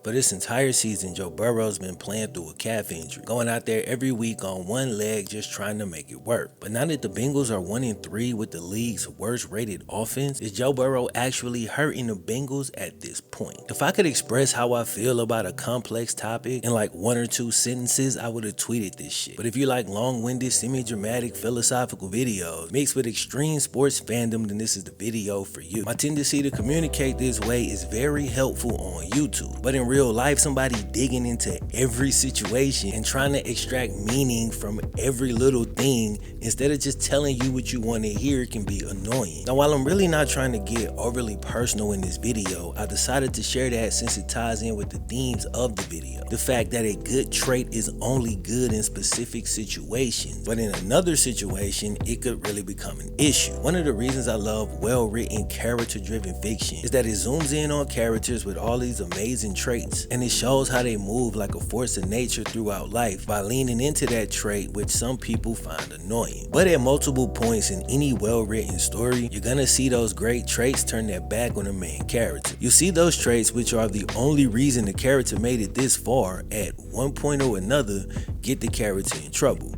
For this entire season, Joe Burrow's been playing through a calf injury, going out there every week on one leg just trying to make it work. But now that the Bengals are 1-3 with the league's worst rated offense, is Joe Burrow actually hurting the Bengals at this point? If I could express how I feel about a complex topic in like 1 or 2 sentences, I would have tweeted this shit. But if you like long-winded, semi-dramatic, philosophical videos mixed with extreme sports fandom, then this is the video for you. My tendency to communicate this way is very helpful on YouTube, but in real life, somebody digging into every situation and trying to extract meaning from every little thing instead of just telling you what you want to hear can be annoying. Now, while I'm really not trying to get overly personal in this video, I decided to share that since it ties in with the themes of the video. The fact that a good trait is only good in specific situations, but in another situation, it could really become an issue. One of the reasons I love well-written, character-driven fiction is that it zooms in on characters with all these amazing traits, and it shows how they move like a force of nature throughout life by leaning into that trait, which some people find annoying. But at multiple points in any well-written story, you're gonna see those great traits turn their back on the main character. You see those traits, which are the only reason the character made it this far, at one point or another get the character in trouble.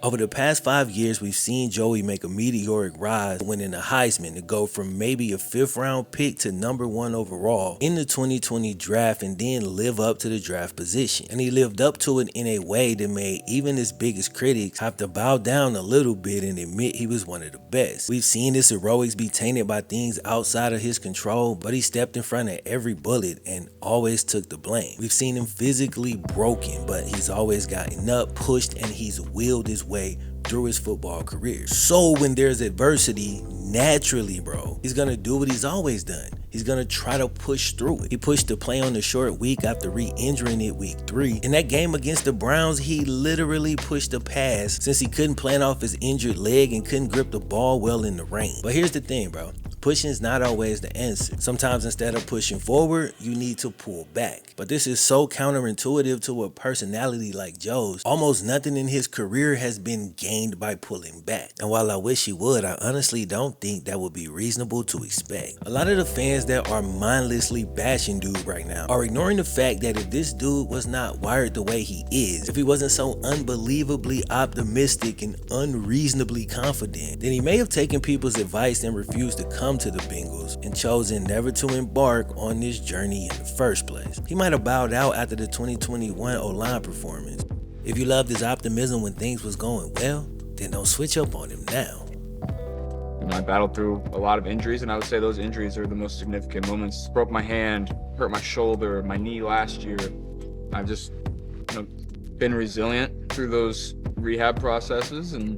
Over the past 5 years, we've seen Joey make a meteoric rise, winning a Heisman to go from maybe a 5th round pick to #1 overall in the 2020 draft and then live up to the draft position. And he lived up to it in a way that made even his biggest critics have to bow down a little bit and admit he was one of the best. We've seen his heroics be tainted by things outside of his control, but he stepped in front of every bullet and always took the blame. We've seen him physically broken, but he's always gotten up, pushed, and he's willed his way through his football career. So when there's adversity, naturally, bro, he's gonna do what he's always done. He's gonna try to push through it. He pushed the play on the short week after re-injuring it week 3. In that game against the Browns, he literally pushed the pass since he couldn't plant off his injured leg and couldn't grip the ball well in the rain. But here's the thing, bro. Pushing is not always the answer. Sometimes instead of pushing forward, you need to pull back. But this is so counterintuitive to a personality like Joe's. Almost nothing in his career has been gained by pulling back. And while I wish he would, I honestly don't think that would be reasonable to expect. A lot of the fans that are mindlessly bashing dude right now are ignoring the fact that if this dude was not wired the way he is, if he wasn't so unbelievably optimistic and unreasonably confident, then he may have taken people's advice and refused to come to the Bengals and chosen never to embark on this journey in the first place. He might have bowed out after the 2021 O-line performance. If you loved his optimism when things was going well, then don't switch up on him now. I battled through a lot of injuries, and I would say those injuries are the most significant moments. Broke my hand, hurt my shoulder, my knee last year. I've just been resilient through those rehab processes and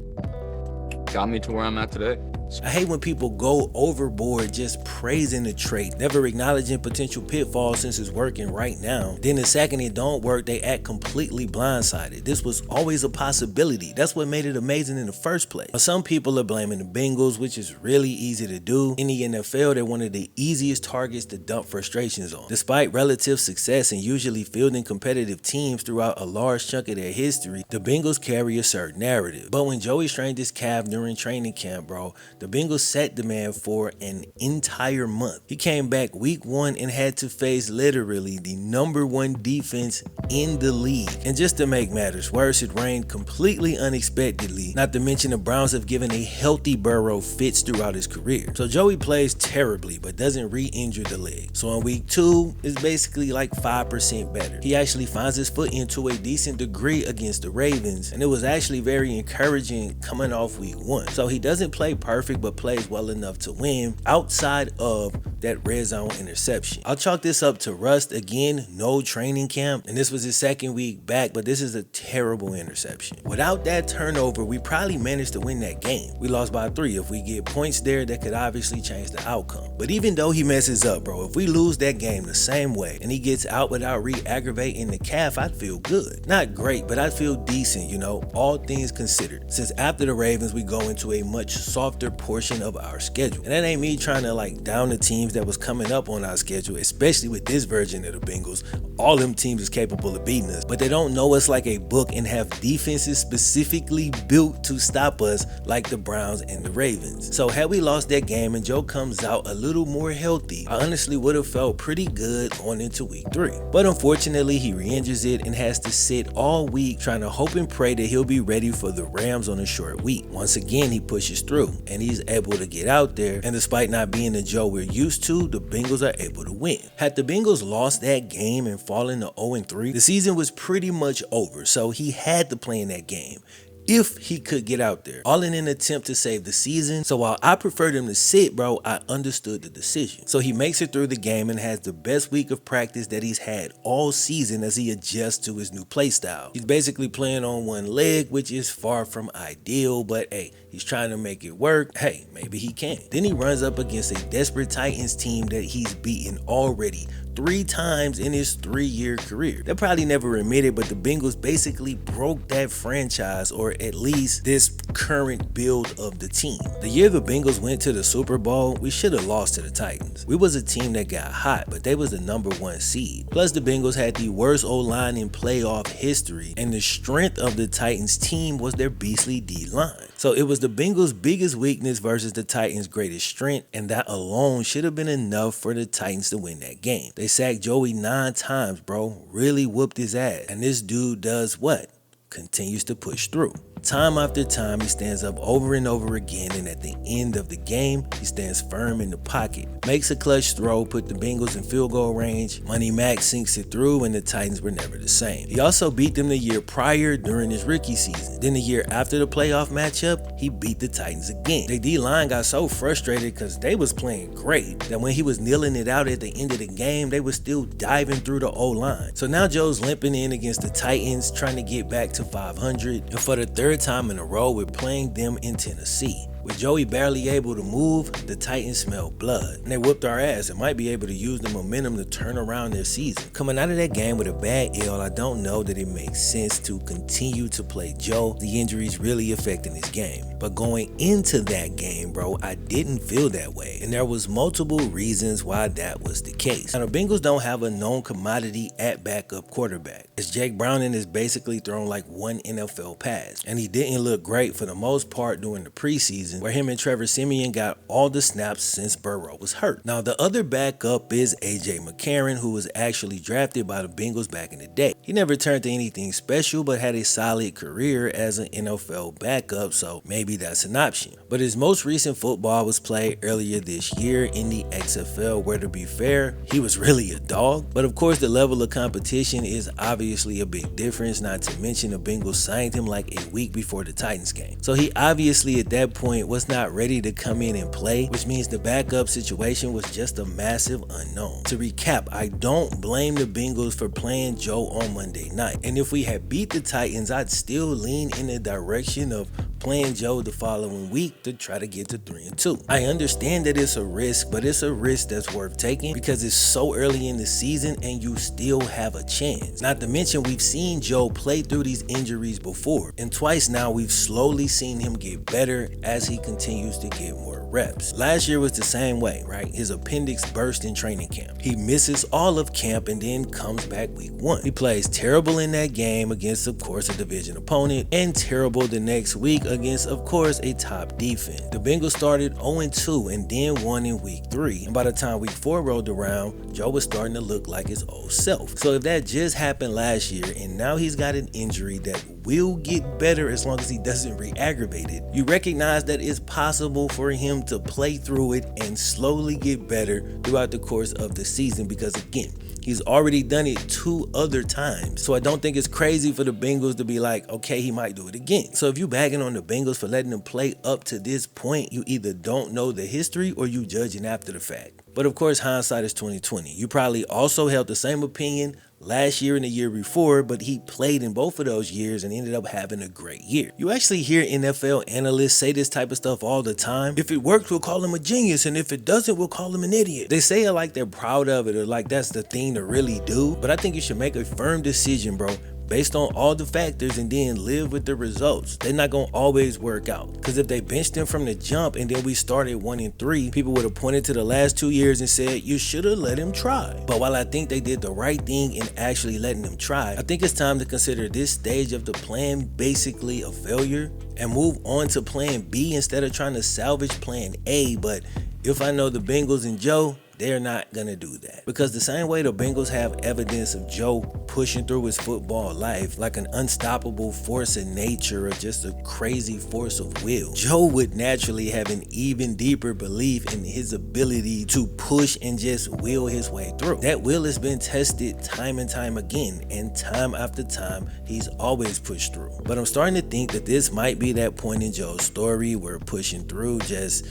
got me to where I'm at today. I hate when people go overboard just praising the trait, never acknowledging potential pitfalls since it's working right now. Then the second it don't work, they act completely blindsided. This was always a possibility. That's what made it amazing in the first place. But some people are blaming the Bengals, which is really easy to do. In the NFL, they're one of the easiest targets to dump frustrations on. Despite relative success and usually fielding competitive teams throughout a large chunk of their history, the Bengals carry a certain narrative. But when Joey strained his calf during training camp, bro, the Bengals sat the man for an entire month. He came back week 1 and had to face literally the #1 defense in the league. And just to make matters worse, it rained completely unexpectedly, not to mention the Browns have given a healthy Burrow fits throughout his career. So Joey plays terribly but doesn't re-injure the leg. So in week 2, it's basically like 5% better. He actually finds his foot into a decent degree against the Ravens, and it was actually very encouraging coming off week 1. So he doesn't play perfect but plays well enough to win outside of that red zone interception. I'll chalk this up to rust. Again, no training camp, and this was his second week back, but this is a terrible interception. Without that turnover, we probably managed to win that game. We lost by 3. If we get points there, that could obviously change the outcome. But even though he messes up, bro, if we lose that game the same way and he gets out without re-aggravating the calf, I'd feel good. Not great, but I'd feel decent, all things considered. Since after the Ravens, we go into a much softer portion of our schedule. And that ain't me trying to like down the teams that was coming up on our schedule, especially with this version of the Bengals. All them teams is capable of beating us, but they don't know us like a book and have defenses specifically built to stop us like the Browns and the Ravens. So had we lost that game and Joe comes out a little more healthy, I honestly would have felt pretty good on into week 3. But unfortunately, he re-injures it and has to sit all week trying to hope and pray that he'll be ready for the Rams on a short week. Once again, he pushes through and he's able to get out there, and despite not being the Joe we're used to, the Bengals are able to win. Had the Bengals lost that game and fallen to 0-3, the season was pretty much over, so he had to play in that game if he could get out there, all in an attempt to save the season. So while I preferred him to sit, bro, I understood the decision. So he makes it through the game and has the best week of practice that he's had all season as he adjusts to his new play style. He's basically playing on one leg, which is far from ideal, but hey, he's trying to make it work. Hey, maybe he can. Then he runs up against a desperate Titans team that he's beaten already 3 times in his 3-year career. They'll probably never admit it, but the Bengals basically broke that franchise, or at least this current build of the team. The year the Bengals went to the Super Bowl, we should have lost to the Titans. We was a team that got hot, but they was the #1 seed. Plus the Bengals had the worst O-line in playoff history, and the strength of the Titans team was their beastly D-line. So it was the Bengals' biggest weakness versus the Titans' greatest strength, and that alone should have been enough for the Titans to win that game. They sacked Joey 9 times, bro. Really whooped his ass. And this dude does what? Continues to push through. Time after time, he stands up over and over again, and at the end of the game, he stands firm in the pocket, makes a clutch throw, put the Bengals in field goal range. Money Mac sinks it through, and the Titans were never the same. He also beat them the year prior during his rookie season. Then the year after the playoff matchup, he beat the Titans again. The D-line got so frustrated because they was playing great that when he was kneeling it out at the end of the game, they were still diving through the O-line. So now Joe's limping in against the Titans, trying to get back to 500, and for the third time in a row, we're playing them in Tennessee. With Joey barely able to move, the Titans smelled blood, and they whooped our ass and might be able to use the momentum to turn around their season. Coming out of that game with a bad L, I don't know that it makes sense to continue to play Joe. The injuries really affecting his game. But going into that game, bro, I didn't feel that way, and there was multiple reasons why that was the case. Now, the Bengals don't have a known commodity at backup quarterback, as Jake Browning has basically thrown like 1 NFL pass, and he didn't look great for the most part during the preseason, where him and Trevor Siemian got all the snaps since Burrow was hurt. Now, the other backup is AJ McCarron, who was actually drafted by the Bengals back in the day. He never turned to anything special, but had a solid career as an NFL backup, so maybe that's an option. But his most recent football was played earlier this year in the XFL, where, to be fair, he was really a dog. But of course, the level of competition is obviously a big difference, not to mention the Bengals signed him like a week before the Titans game. So he obviously at that point was not ready to come in and play, which means the backup situation was just a massive unknown. To recap, I don't blame the Bengals for playing Joe on Monday night. And if we had beat the Titans, I'd still lean in the direction of playing Joe the following week to try to get to 3-2. I understand that it's a risk, but it's a risk that's worth taking because it's so early in the season and you still have a chance. Not to mention, we've seen Joe play through these injuries before, and twice now we've slowly seen him get better as he continues to get more reps. Last year was the same way, right? His appendix burst in training camp. He misses all of camp and then comes back week 1. He plays terrible in that game against, of course, a division opponent, and terrible the next week against, of course, a top defense. The Bengals started 0-2 and then won in week 3. And by the time week 4 rolled around, Joe was starting to look like his old self. So if that just happened last year and now he's got an injury that will get better as long as he doesn't re-aggravate it, you recognize that it's possible for him to play through it and slowly get better throughout the course of the season, because again, he's already done it 2 other times. So I don't think it's crazy for the Bengals to be like, okay, he might do it again. So if you bagging on the Bengals for letting them play up to this point, you either don't know the history or you judging after the fact. But of course, hindsight is 20/20. You probably also held the same opinion last year and the year before, but he played in both of those years and ended up having a great year. You actually hear NFL analysts say this type of stuff all the time. If it works, we'll call him a genius, and if it doesn't, we'll call him an idiot. They say it like they're proud of it or like that's the thing to really do, but I think you should make a firm decision, bro. based on all the factors and then live with the results. They're not gonna always work out. Because if they benched him from the jump and then we started 1-3, people would have pointed to the last 2 years and said, you should have let him try. But while I think they did the right thing in actually letting him try, I think it's time to consider this stage of the plan basically a failure and move on to plan B instead of trying to salvage plan A. But if I know the Bengals and Joe, they're not gonna do that. Because the same way the Bengals have evidence of Joe pushing through his football life like an unstoppable force of nature or just a crazy force of will, Joe would naturally have an even deeper belief in his ability to push and just will his way through. That will has been tested time and time again, and time after time he's always pushed through. But I'm starting to think that this might be that point in Joe's story where pushing through just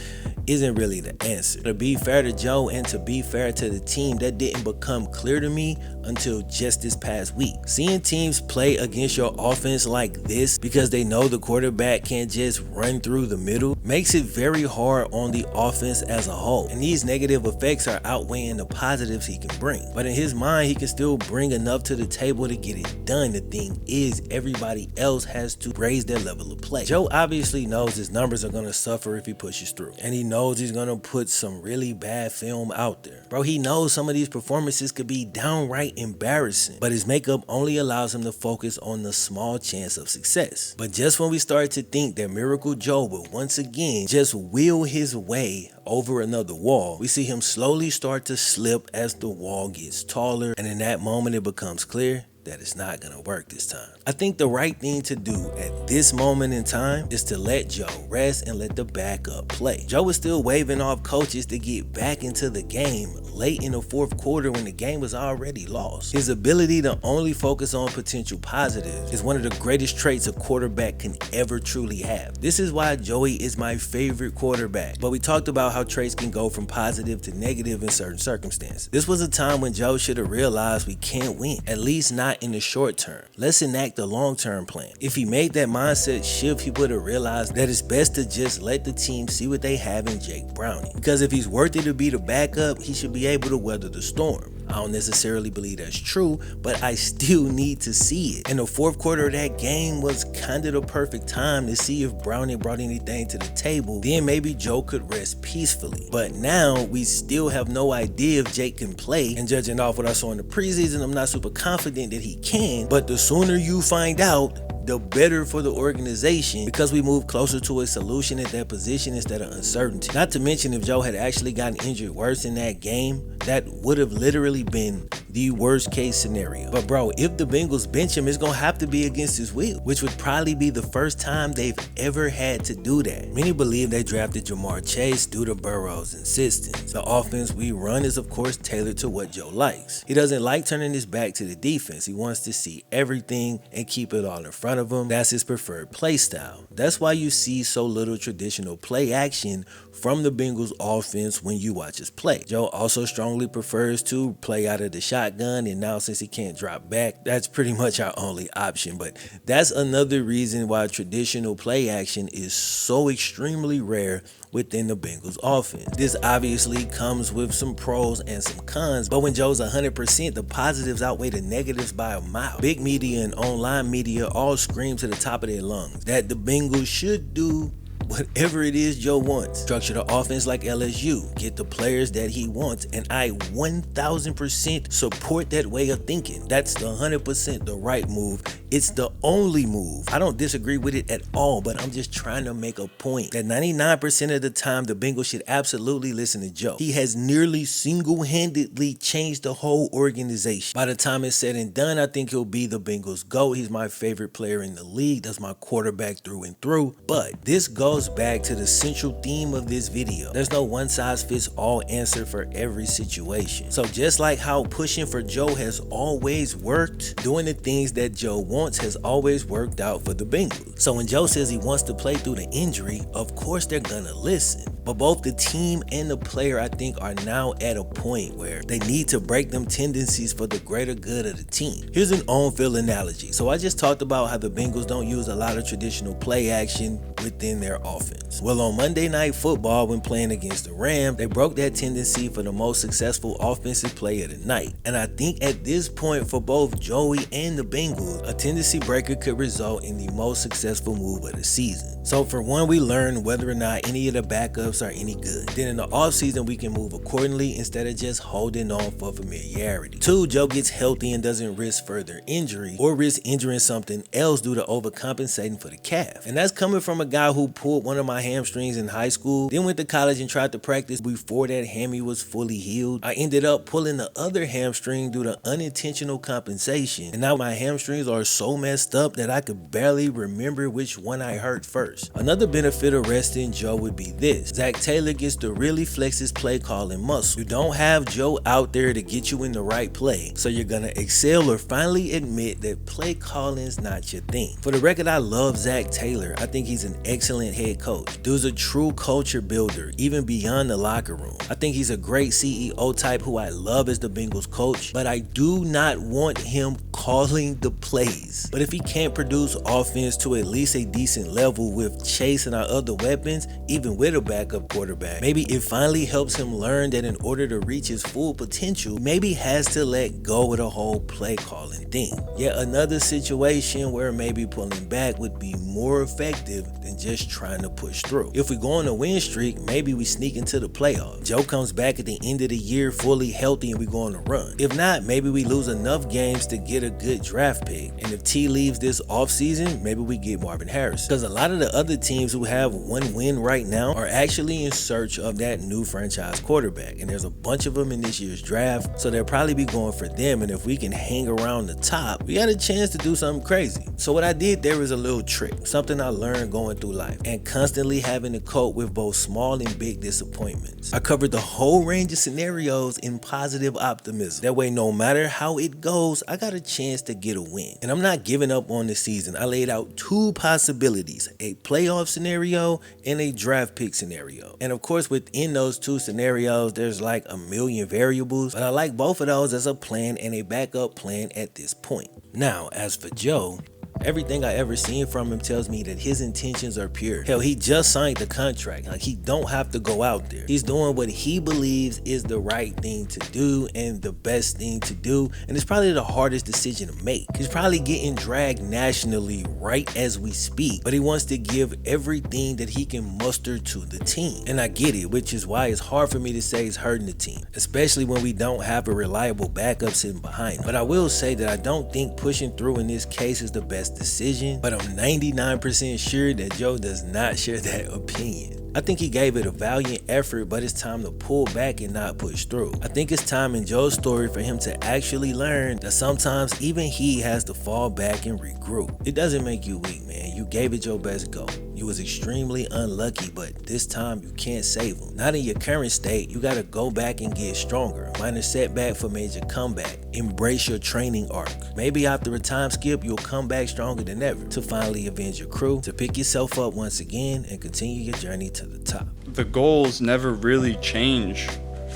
isn't really the answer. To be fair to Joe and to be fair to the team, that didn't become clear to me until just this past week. Seeing teams play against your offense like this because they know the quarterback can't just run through the middle makes it very hard on the offense as a whole. And these negative effects are outweighing the positives he can bring. But in his mind, he can still bring enough to the table to get it done. The thing is, everybody else has to raise their level of play. Joe obviously knows his numbers are going to suffer if he pushes through. And he knows he's going to put some really bad film out there. Bro, he knows some of these performances could be downright embarrassing, but his makeup only allows him to focus on the small chance of success. But just when we start to think that Miracle Joe will once again just will his way over another wall, we see him slowly start to slip as the wall gets taller, and in that moment it becomes clear that it's not gonna work this time. I think the right thing to do at this moment in time is to let Joe rest and let the backup play. Joe was still waving off coaches to get back into the game late in the fourth quarter when the game was already lost. His ability to only focus on potential positives is one of the greatest traits a quarterback can ever truly have. This is why Joey is my favorite quarterback. But we talked about how traits can go from positive to negative in certain circumstances. This was a time when Joe should have realized we can't win, at least not in the short term. Let's enact a long-term plan. If he made that mindset shift, he would have realized that it's best to just let the team see what they have in Jake Browning. Because if he's worthy to be the backup, he should be able to weather the storm. I don't necessarily believe that's true, but I still need to see it. And the fourth quarter of that game was kind of the perfect time to see if Browning brought anything to the table. Then maybe Joe could rest peacefully. But now we still have no idea if Jake can play, and judging off what I saw in the preseason, I'm not super confident that he can. But the sooner you find out, the better for the organization, because we move closer to a solution at that position instead of uncertainty. Not to mention, if Joe had actually gotten injured worse in that game, that would have literally been the worst case scenario. But bro, if the Bengals bench him, it's gonna have to be against his will, which would probably be the first time they've ever had to do that. Many believe they drafted Jamar Chase due to Burrow's insistence. The offense we run is of course tailored to what Joe likes. He doesn't like turning his back to the defense. He wants to see everything and keep it all in front of him. That's his preferred play style. That's why you see so little traditional play action from the Bengals offense when you watch us play. Joe also strongly prefers to play out of the shotgun, and now since he can't drop back, that's pretty much our only option. But that's another reason why traditional play action is so extremely rare within the Bengals offense. This obviously comes with some pros and some cons, but when Joe's 100%, the positives outweigh the negatives by a mile. Big media and online media all scream to the top of their lungs that the Bengals should do whatever it is Joe wants. Structure the offense like LSU. Get the players that he wants. And I 1000% support that way of thinking. That's the 100% the right move. It's the only move. I don't disagree with it at all, but I'm just trying to make a point that 99% of the time the Bengals should absolutely listen to Joe. He has nearly single-handedly changed the whole organization. By the time it's said and done, I think he'll be the Bengals GOAT. He's my favorite player in the league. That's my quarterback through and through. But this goes back to the central theme of this video. There's no one-size-fits-all answer for every situation. So just like how pushing for Joe has always worked, doing the things that Joe wants has always worked out for the Bengals. So when Joe says he wants to play through the injury, of course they're gonna listen. But both the team and the player, I think, are now at a point where they need to break them tendencies for the greater good of the team. Here's an on-field analogy. So I just talked about how the Bengals don't use a lot of traditional play action within their offense. Well, on Monday Night Football, when playing against the Rams, they broke that tendency for the most successful offensive play of the night. And I think at this point, for both Joey and the Bengals, a tendency breaker could result in the most successful move of the season. So for one, we learned whether or not any of the backups are any good. Then in the offseason, we can move accordingly instead of just holding on for familiarity. Two, Joe gets healthy and doesn't risk further injury or risk injuring something else due to overcompensating for the calf. And that's coming from a guy who pulled one of my hamstrings in high school, then went to college and tried to practice before that hammy was fully healed. I ended up pulling the other hamstring due to unintentional compensation, and now my hamstrings are so messed up that I could barely remember which one I hurt first. Another benefit of resting Joe would be this: Zach Taylor gets to really flex his play calling muscle. You don't have Joe out there to get you in the right play, so you're gonna excel or finally admit that play calling is not your thing. For the record, I love Zach Taylor. I think he's an excellent head coach. Dude's a true culture builder, even beyond the locker room. I think he's a great CEO type who I love as the Bengals coach, but I do not want him calling the plays. But if he can't produce offense to at least a decent level with Chase and our other weapons, even with a backup quarterback, maybe it finally helps him learn that in order to reach his full potential, maybe he has to let go of the whole play calling thing. Yet another situation where maybe pulling back would be more effective than just trying to push through. If we go on a win streak, maybe we sneak into the playoffs. Joe comes back at the end of the year fully healthy and we go on a run. If not, maybe we lose enough games to get a good draft pick. And if T leaves this offseason, maybe we get Marvin Harrison. Because a lot of the other teams who have one win right now are actually in search of that new franchise quarterback. And there's a bunch of them in this year's draft, so they'll probably be going for them. And if we can hang around the top, we got a chance to do something crazy. So what I did there is a little trick, something I learned going through life and constantly having to cope with both small and big disappointments. I covered the whole range of scenarios in positive optimism. That way, no matter how it goes, I got a chance to get a win. And I'm not giving up on the season. I laid out two possibilities: a playoff scenario and a draft pick scenario. And of course, within those two scenarios, there's like a million variables, but I like both of those as a plan and a backup plan at this point. Now, as for Joe, everything I ever seen from him tells me that his intentions are pure. Hell, he just signed the contract. Like, he don't have to go out there. He's doing what he believes is the right thing to do and the best thing to do. And it's probably the hardest decision to make. He's probably getting dragged nationally right as we speak, but he wants to give everything that he can muster to the team. And I get it, which is why it's hard for me to say he's hurting the team, especially when we don't have a reliable backup sitting behind him. But I will say that I don't think pushing through in this case is the best decision, but I'm 99% sure that Joe does not share that opinion. I think he gave it a valiant effort, but it's time to pull back and not push through. I think it's time in Joe's story for him to actually learn that sometimes even he has to fall back and regroup. It doesn't make you weak, man. You gave it your best go. You was extremely unlucky, but this time you can't save him. Not in your current state. You gotta go back and get stronger. Minor setback for major comeback. Embrace your training arc. Maybe after a time skip, you'll come back stronger than ever to finally avenge your crew, to pick yourself up once again and continue your journey to the top. The goals never really change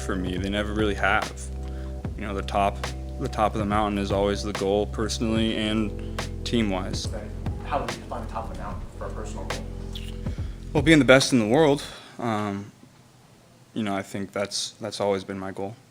for me. They never really have. You know, the top of the mountain is always the goal, personally and team-wise. Okay. How would you define the top of the mountain for a personal goal? Well, being the best in the world, I think that's always been my goal.